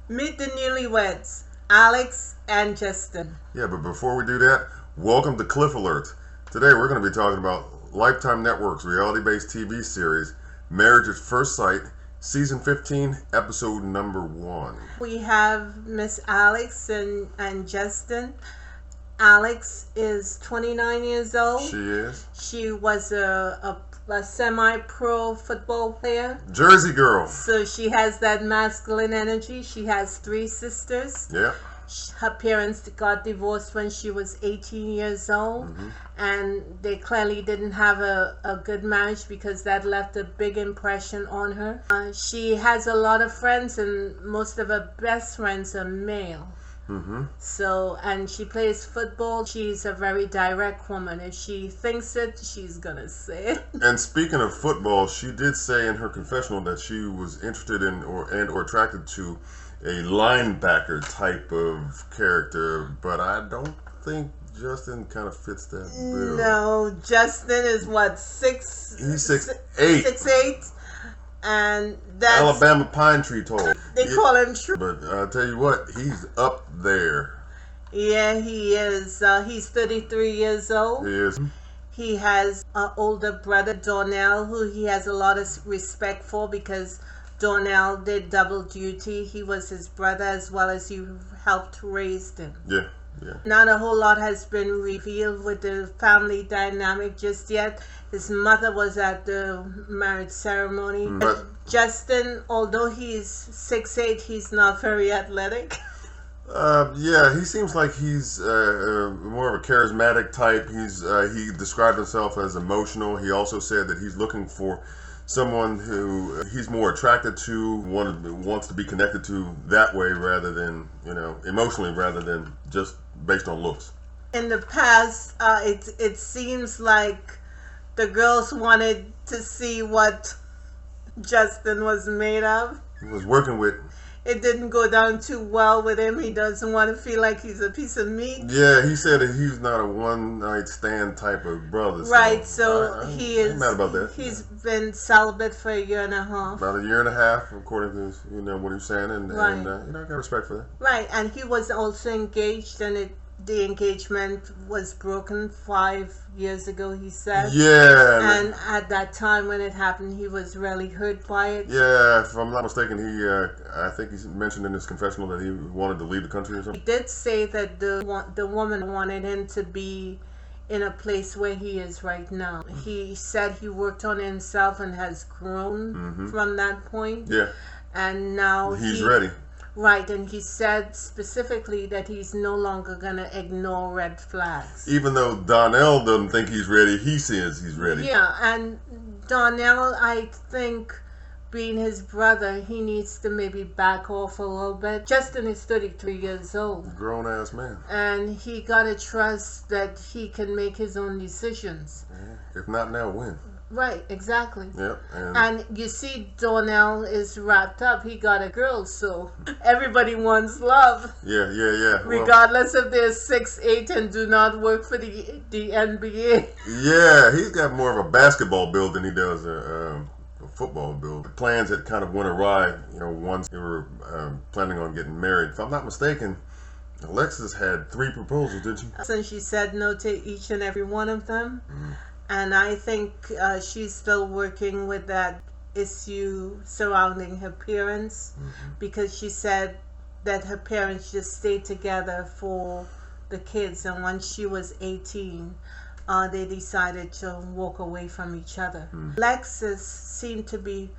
Meet the newlyweds, Alex and Justin. Yeah, but before we do that, welcome to Cliff Alerts. Today we're going to be talking about Lifetime Network's reality-based TV series, Marriage at First Sight, Season 15, Episode number 1. We have Miss Alex and Justin. Alex is 29 years old. She is. She was a semi-pro football player. Jersey girl. So she has that masculine energy. She has 3 sisters. Yeah. Her parents got divorced when she was 18 years old, and they clearly didn't have a good marriage because that left a big impression on her. She has a lot of friends, and most of her best friends are male. So, and she plays football. She's a very direct woman. If she thinks it, she's gonna say it. And speaking of football, she did say in her confessional that she was interested in or attracted to a linebacker type of character, but I don't think Justin kind of fits that bill. No, Justin is what, six? He's 6'8". 6'8", and that's Alabama pine tree tall. They call him true. But I'll tell you what, he's up there. Yeah, he is. He's 33 years old. He is. He has an older brother, Donnell, who he has a lot of respect for because Donnell did double duty. He was his brother as well as he helped raise him. Yeah, yeah. Not a whole lot has been revealed with the family dynamic just yet. His mother was at the marriage ceremony. But Justin, although he's 6'8", he's not very athletic. yeah, he seems like he's more of a charismatic type. He described himself as emotional. He also said that he's looking for someone who he's more attracted to, wants to be connected to that way rather than, emotionally rather than just based on looks. In the past, it seems like the girls wanted to see what Justin was made of. He was working with. It didn't go down too well with him. He doesn't want to feel like he's a piece of meat. Yeah, he said that he's not a one-night stand type of brother. Right, so he is. I'm mad about that. He's been celibate for a year and a half. About a year and a half, according to what he was saying, and right. I got respect for that. Right, and he was also engaged, and the engagement was broken 5 years ago, he said. Yeah. And at that time when it happened, he was really hurt by it. Yeah, if I'm not mistaken, I think he mentioned in his confessional that he wanted to leave the country or something. He did say that the woman wanted him to be in a place where he is right now. He said he worked on himself and has grown from that point. Yeah. And now he's ready. Right, and he said specifically that he's no longer going to ignore red flags. Even though Donnell doesn't think he's ready, he says he's ready. Yeah, and Donnell, I think, being his brother, he needs to maybe back off a little bit. Justin is 33 years old. Grown-ass man. And he got to trust that he can make his own decisions. Yeah. If not now, when? Right, exactly. Yep. And you see, Donnell is wrapped up. He got a girl, so everybody wants love. Yeah. Regardless if they're 6'8" and do not work for the NBA. Yeah, he's got more of a basketball build than he does a football build. The plans had kind of went awry, once they were planning on getting married. If I'm not mistaken, Alexis had 3 proposals, didn't she? And she said no to each and every one of them. And I think she's still working with that issue surrounding her parents because she said that her parents just stayed together for the kids, and once she was 18, they decided to walk away from each other. Alexis seemed to be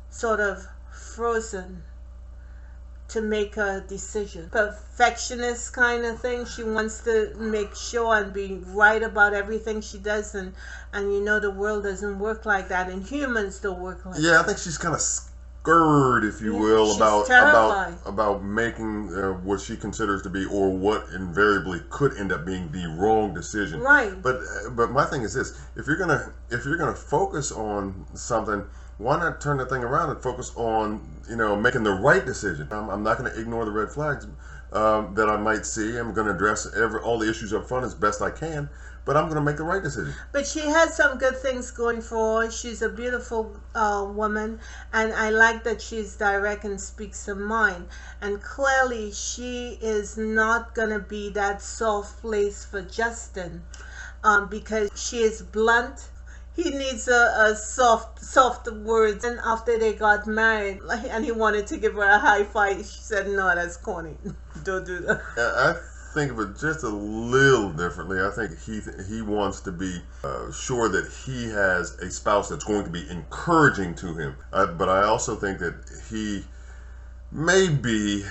sort of frozen to make a decision. Perfectionist kind of thing. She wants to make sure and be right about everything she does, and the world doesn't work like that, and humans don't work like that. Yeah, I think she's kind of scared, if you will, about making what she considers to be, or what invariably could end up being, the wrong decision. Right. But my thing is this: if you're gonna focus on something why not turn that thing around and focus on, making the right decision? I'm not going to ignore the red flags that I might see. I'm going to address all the issues up front as best I can, but I'm going to make the right decision. But she has some good things going for her. She's a beautiful woman, and I like that she's direct and speaks her mind. And clearly, she is not going to be that soft place for Justin, because she is blunt. He needs a soft words. And after they got married, and he wanted to give her a high five, she said, "No, that's corny. Don't do that." I think of it just a little differently. I think he wants to be sure that he has a spouse that's going to be encouraging to him. But I also think that he may be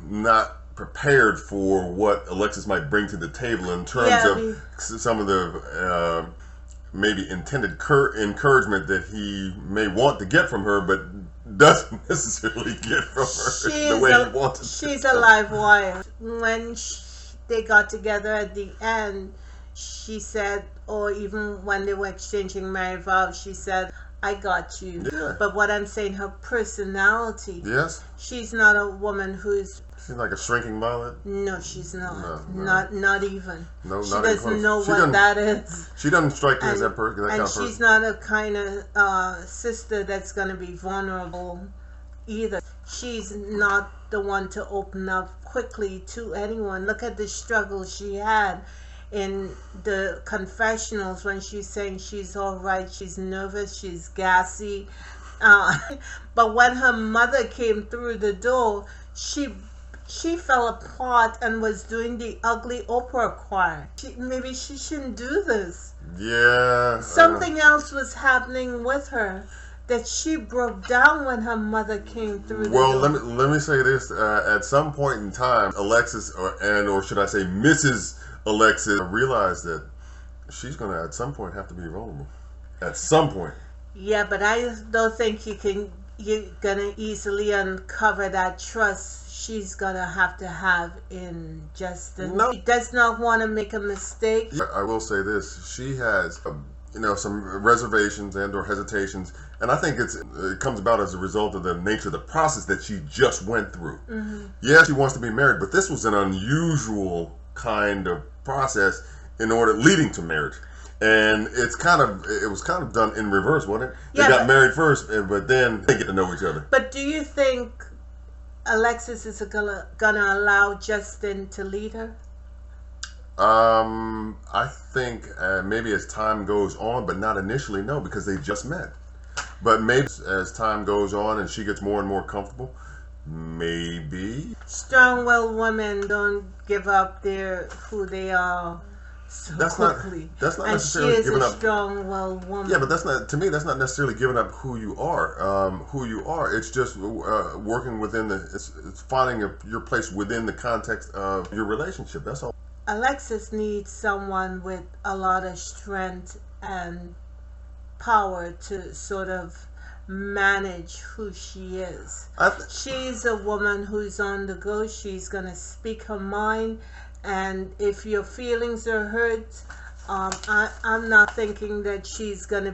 not prepared for what Alexis might bring to the table in terms of some of the maybe intended encouragement that he may want to get from her, but doesn't necessarily get from her the way he wants it. She's a live wire. When they got together at the end, she said, or even when they were exchanging marriage vows, she said, "I got you." Yeah. But what I'm saying, her personality. Yes. She's not a woman who's. She's like a shrinking violet. No, she's not. No. Not even. No, she not doesn't even know what that is. She doesn't strike me as that kind of person. And she's not a kind of sister that's going to be vulnerable either. She's not the one to open up quickly to anyone. Look at the struggle she had in the confessionals when she's saying she's all right, she's nervous, she's gassy. But when her mother came through the door, she fell apart and was doing the ugly opera choir. Maybe she shouldn't do this. Yeah. Something else was happening with her that she broke down when her mother came through the door. Well, let me say this. At some point in time, Alexis, or should I say Mrs. Alexis, realized that she's going to at some point have to be vulnerable. At some point. Yeah, but I don't think you're going to easily uncover that trust she's gonna have in Justin. No. He does not want to make a mistake. I will say this: she has, some reservations and/or hesitations, and I think it comes about as a result of the nature of the process that she just went through. Mm-hmm. Yeah, she wants to be married, but this was an unusual kind of process leading to marriage. And it was kind of done in reverse, wasn't it? They got married first, but then they get to know each other. But do you think Alexis is gonna allow Justin to lead her? I think maybe as time goes on, but not initially, no, because they just met. But maybe as time goes on and she gets more and more comfortable, maybe. Strong-willed women don't give up who they are so quickly. That's not and necessarily she is giving a up. strong-willed woman. Yeah, but that's not necessarily giving up who you are. It's just working within it's finding your place within the context of your relationship. That's all. Alexis needs someone with a lot of strength and power to sort of manage who she is. She's a woman who's on the go. She's gonna speak her mind. And if your feelings are hurt, I'm not thinking that she's gonna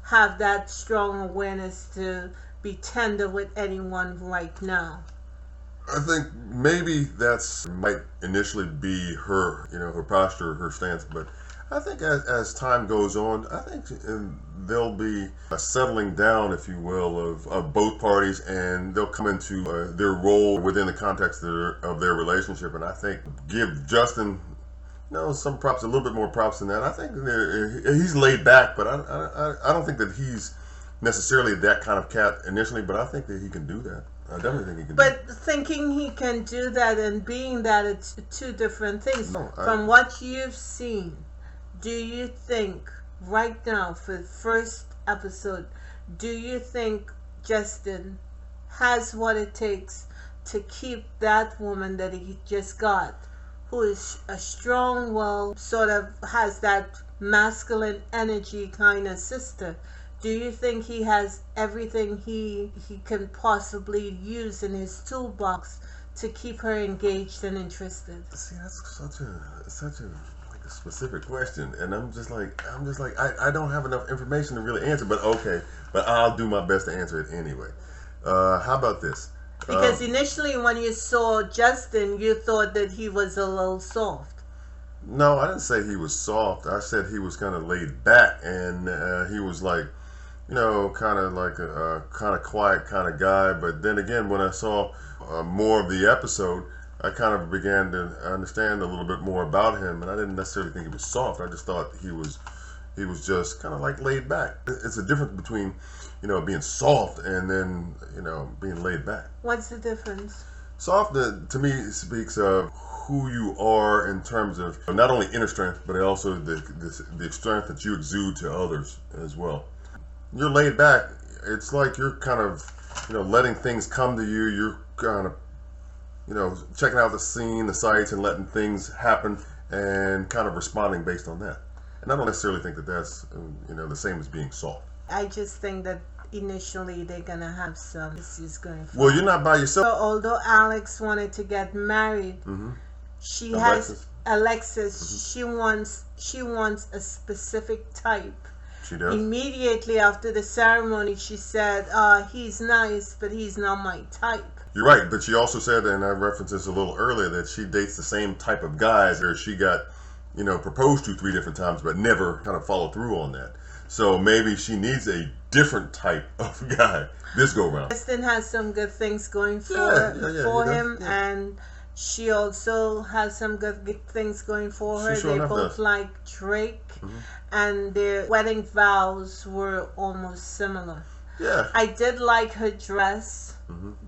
have that strong awareness to be tender with anyone right now. I think maybe might initially be her, her posture, her stance. But I think as time goes on, I think there'll be a settling down, if you will, of both parties, and they'll come into their role within the context of their relationship. And I think give Justin, some props, a little bit more props than that. I think he's laid back, but I don't think that he's necessarily that kind of cat initially. But I think that he can do that. I definitely think he can. But thinking he can do that and being that, it's two different things. From what you've seen, do you think right now, for the first episode, do you think Justin has what it takes to keep that woman that he just got, who is a strong-willed, sort of has that masculine energy kind of sister? Do you think he has everything he can possibly use in his toolbox to keep her engaged and interested? See, that's such a specific question, and I'm just like, I don't have enough information to really answer, but okay, but I'll do my best to answer it anyway. How about this? Because initially when you saw Justin, you thought that he was a little soft. No, I didn't say he was soft. I said he was kind of laid back, and he was like, kind of like a kind of quiet kind of guy. But then again, when I saw more of the episode, I kind of began to understand a little bit more about him, and I didn't necessarily think he was soft. I just thought he was just kind of like laid back. It's a difference between, being soft and then, being laid back. What's the difference? Soft, to me, speaks of who you are in terms of not only inner strength, but also the strength that you exude to others as well. You're laid back. It's like you're kind of, letting things come to you. You're kind of, checking out the scene, the sights, and letting things happen and kind of responding based on that. And I don't necessarily think that that's, the same as being soft. I just think that initially they're going to have some issues going forward. Well, you're not by yourself. So although Alex wanted to get married, she has Alexis. She wants a specific type. She does. Immediately after the ceremony, she said, he's nice, but he's not my type. You're right, but she also said, and I referenced this a little earlier, that she dates the same type of guys where she got, proposed to 3 different times, but never kind of followed through on that. So maybe she needs a different type of guy this go round. Justin has some good things going for him, and she also has some good things going for her. They both like Drake, and their wedding vows were almost similar. Yeah. I did like her dress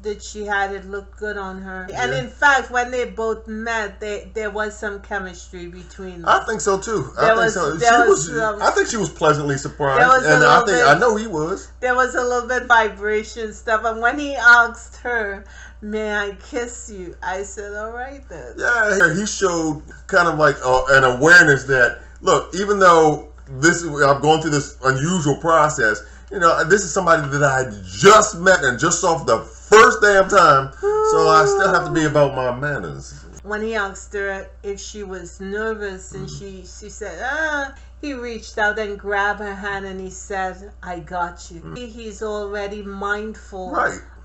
that she had. It looked good on her. Yeah. And in fact, when they both met, there was some chemistry between them. I think so too. I think she was pleasantly surprised, and I know he was. There was a little bit vibration stuff, and when he asked her, "May I kiss you?" I said, "All right then." Yeah, he showed kind of like an awareness that, look, even though I'm going through this unusual process, this is somebody that I just met and just saw for the first damn time, so I still have to be about my manners. When he asked her if she was nervous, and she said, he reached out and grabbed her hand and he said, "I got you." He's already mindful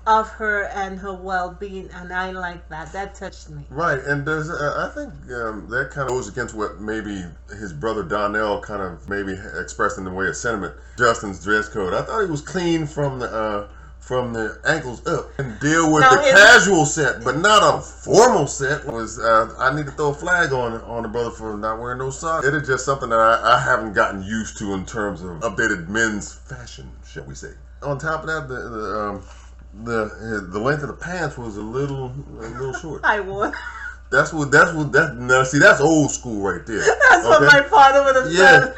of her and her well-being, and I like that. That touched me. Right, and there's, I think that kind of goes against what maybe his brother Donnell kind of maybe expressed in the way of sentiment. Justin's dress code, I thought he was clean from the ankles up, and deal with the casual set, but not a formal set. I need to throw a flag on the brother for not wearing no socks. It is just something that I haven't gotten used to in terms of updated men's fashion, shall we say. On top of that, the length of the pants was a little short. I won. That's now see, that's old school right there. That's what my father would have said.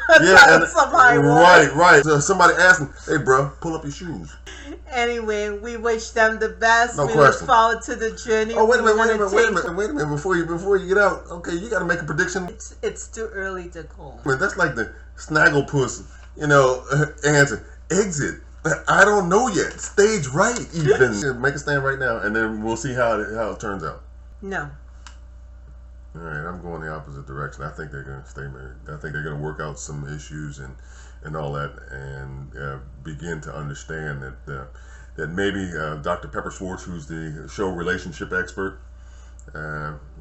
Right. So somebody asked him, "Hey, bro, pull up your shoes." Anyway, we wish them the best. No we question. Look forward to the journey. Oh, wait a minute. Before you get out, okay, you got to make a prediction. It's too early to call. Man, that's like the Snagglepuss, answer. Exit. I don't know yet. Stage right, even. Make a stand right now, and then we'll see how it turns out. No. All right, I'm going the opposite direction. I think they're going to stay married. I think they're going to work out some issues and all that, and begin to understand that maybe Dr. Pepper Schwartz, who's the show relationship expert,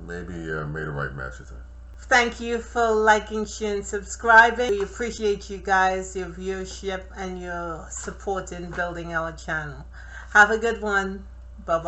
maybe made a right match with her. Thank you for liking, sharing, subscribing. We appreciate you guys, your viewership, and your support in building our channel. Have a good one. Bye-bye.